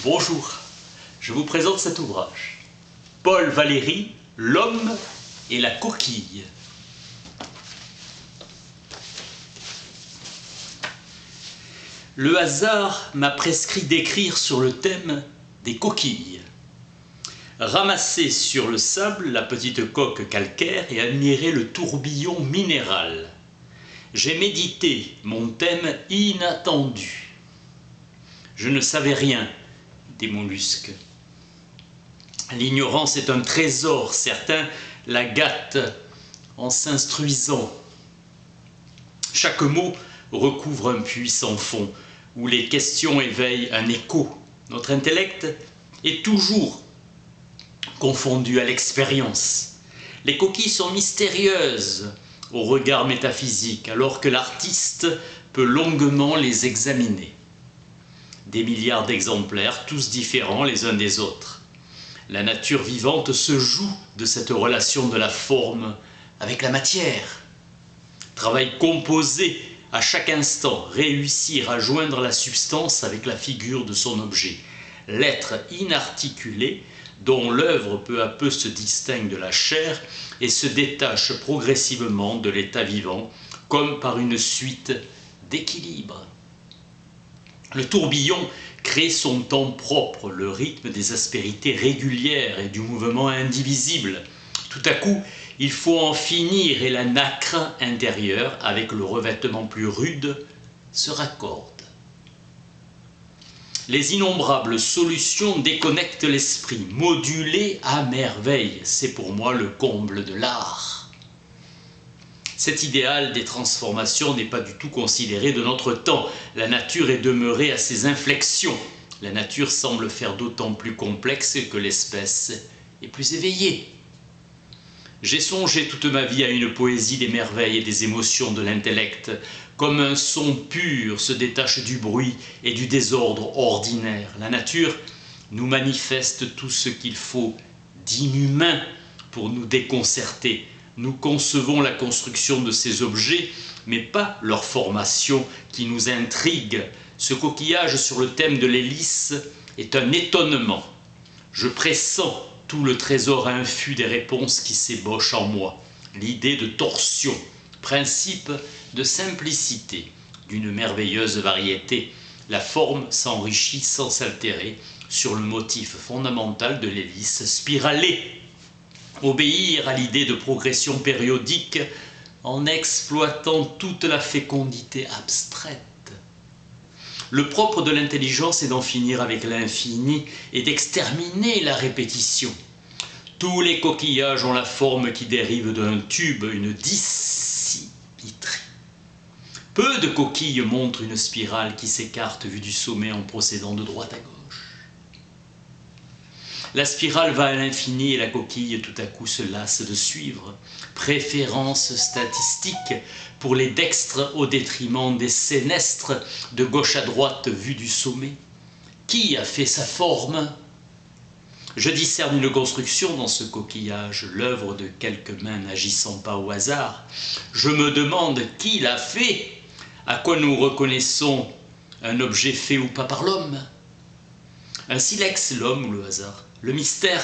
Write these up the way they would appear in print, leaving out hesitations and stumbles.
Bonjour, je vous présente cet ouvrage. Paul Valéry, L'homme et la coquille. Le hasard m'a prescrit d'écrire sur le thème des coquilles. Ramasser sur le sable la petite coque calcaire et admirer le tourbillon minéral. J'ai médité mon thème inattendu. Je ne savais rien des mollusques. L'ignorance est un trésor, certains la gâtent en s'instruisant. Chaque mot recouvre un puissant fond, où les questions éveillent un écho. Notre intellect est toujours confondu à l'expérience. Les coquilles sont mystérieuses au regard métaphysique, alors que l'artiste peut longuement les examiner. Des milliards d'exemplaires, tous différents les uns des autres. La nature vivante se joue de cette relation de la forme avec la matière. Travail composé à chaque instant, réussir à joindre la substance avec la figure de son objet. L'être inarticulé dont l'œuvre peu à peu se distingue de la chair et se détache progressivement de l'état vivant, comme par une suite d'équilibre. Le tourbillon crée son temps propre, le rythme des aspérités régulières et du mouvement indivisible. Tout à coup, il faut en finir et la nacre intérieure, avec le revêtement plus rude, se raccorde. Les innombrables solutions déconnectent l'esprit, modulées à merveille. C'est pour moi le comble de l'art. Cet idéal des transformations n'est pas du tout considéré de notre temps. La nature est demeurée à ses inflexions. La nature semble faire d'autant plus complexe que l'espèce est plus éveillée. J'ai songé toute ma vie à une poésie des merveilles et des émotions de l'intellect, comme un son pur se détache du bruit et du désordre ordinaire. La nature nous manifeste tout ce qu'il faut d'inhumain pour nous déconcerter. Nous concevons la construction de ces objets, mais pas leur formation qui nous intrigue. Ce coquillage sur le thème de l'hélice est un étonnement. Je pressens tout le trésor infus des réponses qui s'ébauchent en moi. L'idée de torsion, principe de simplicité, d'une merveilleuse variété. La forme s'enrichit sans s'altérer sur le motif fondamental de l'hélice spiralée. Obéir à l'idée de progression périodique en exploitant toute la fécondité abstraite. Le propre de l'intelligence est d'en finir avec l'infini et d'exterminer la répétition. Tous les coquillages ont la forme qui dérive d'un tube, une dissymétrie. Peu de coquilles montrent une spirale qui s'écarte vue du sommet en procédant de droite à gauche. La spirale va à l'infini et la coquille tout à coup se lasse de suivre. Préférence statistique pour les dextres au détriment des sénestres, de gauche à droite vue du sommet. Qui a fait sa forme ? Je discerne une construction dans ce coquillage, l'œuvre de quelques mains n'agissant pas au hasard. Je me demande qui l'a fait, à quoi nous reconnaissons un objet fait ou pas par l'homme. Un silex, l'homme ou le hasard. Le mystère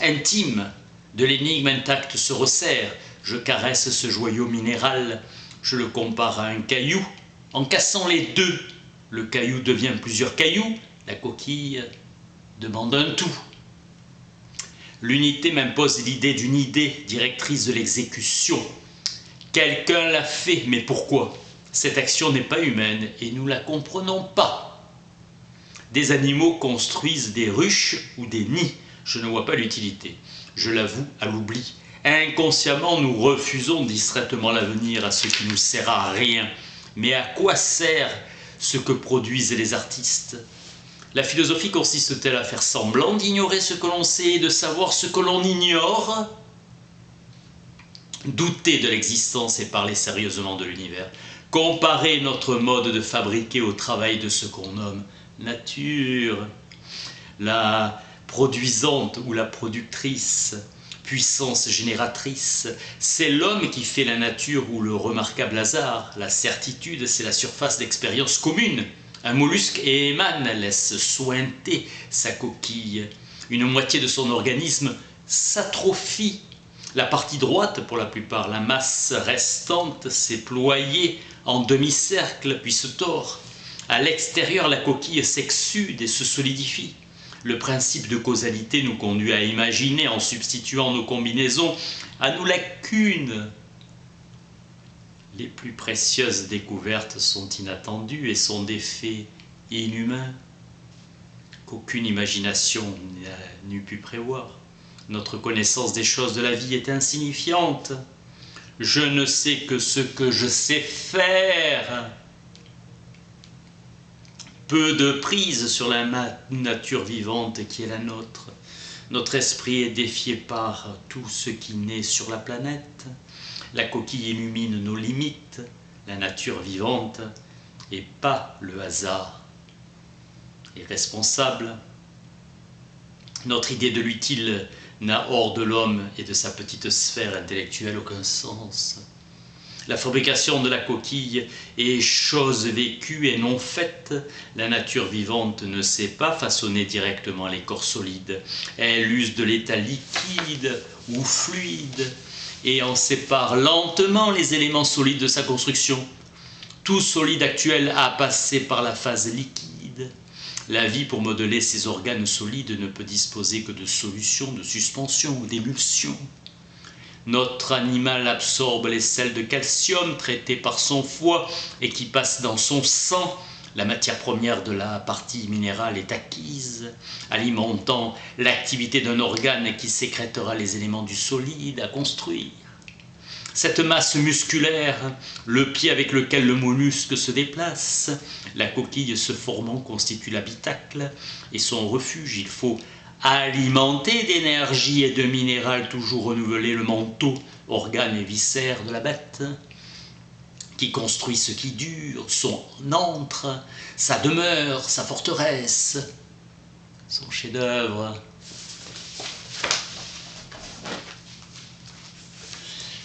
intime de l'énigme intacte se resserre. Je caresse ce joyau minéral, je le compare à un caillou. En cassant les deux, le caillou devient plusieurs cailloux, la coquille demande un tout. L'unité m'impose l'idée d'une idée, directrice de l'exécution. Quelqu'un l'a fait, mais pourquoi ? Cette action n'est pas humaine et nous ne la comprenons pas. Des animaux construisent des ruches ou des nids. Je ne vois pas l'utilité. Je l'avoue à l'oubli. Inconsciemment, nous refusons distraitement l'avenir à ce qui nous sert à rien. Mais à quoi sert ce que produisent les artistes ? La philosophie consiste-t-elle à faire semblant d'ignorer ce que l'on sait et de savoir ce que l'on ignore ? Douter de l'existence et parler sérieusement de l'univers. Comparer notre mode de fabriquer au travail de ce qu'on nomme nature, la produisante ou la productrice, puissance génératrice. C'est l'homme qui fait la nature ou le remarquable hasard. La certitude, c'est la surface d'expérience commune. Un mollusque émane, laisse sointer sa coquille. Une moitié de son organisme s'atrophie. La partie droite, pour la plupart, la masse restante s'est ployée en demi-cercle, puis se tord. À l'extérieur, la coquille s'exsude et se solidifie. Le principe de causalité nous conduit à imaginer, en substituant nos combinaisons à nos lacunes. Les plus précieuses découvertes sont inattendues et sont d'effets inhumains qu'aucune imagination n'eût pu prévoir. Notre connaissance des choses de la vie est insignifiante. Je ne sais que ce que je sais faire. Peu de prise sur la nature vivante qui est la nôtre. Notre esprit est défié par tout ce qui naît sur la planète. La coquille illumine nos limites, la nature vivante, et pas le hasard est responsable. Notre idée de l'utile n'a hors de l'homme et de sa petite sphère intellectuelle aucun sens. La fabrication de la coquille est chose vécue et non faite. La nature vivante ne sait pas façonner directement les corps solides. Elle use de l'état liquide ou fluide et en sépare lentement les éléments solides de sa construction. Tout solide actuel a passé par la phase liquide. La vie, pour modeler ses organes solides, ne peut disposer que de solutions, de suspension ou d'émulsion. Notre animal absorbe les sels de calcium traités par son foie et qui passent dans son sang. La matière première de la partie minérale est acquise, alimentant l'activité d'un organe qui sécrétera les éléments du solide à construire. Cette masse musculaire, le pied avec lequel le mollusque se déplace, la coquille se formant constitue l'habitacle et son refuge. Il faut alimenter d'énergie et de minéral toujours renouvelé le manteau, organes et viscères de la bête, qui construit ce qui dure, son antre, sa demeure, sa forteresse, son chef-d'œuvre.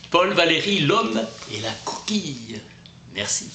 Paul Valéry, L'homme et la coquille. Merci.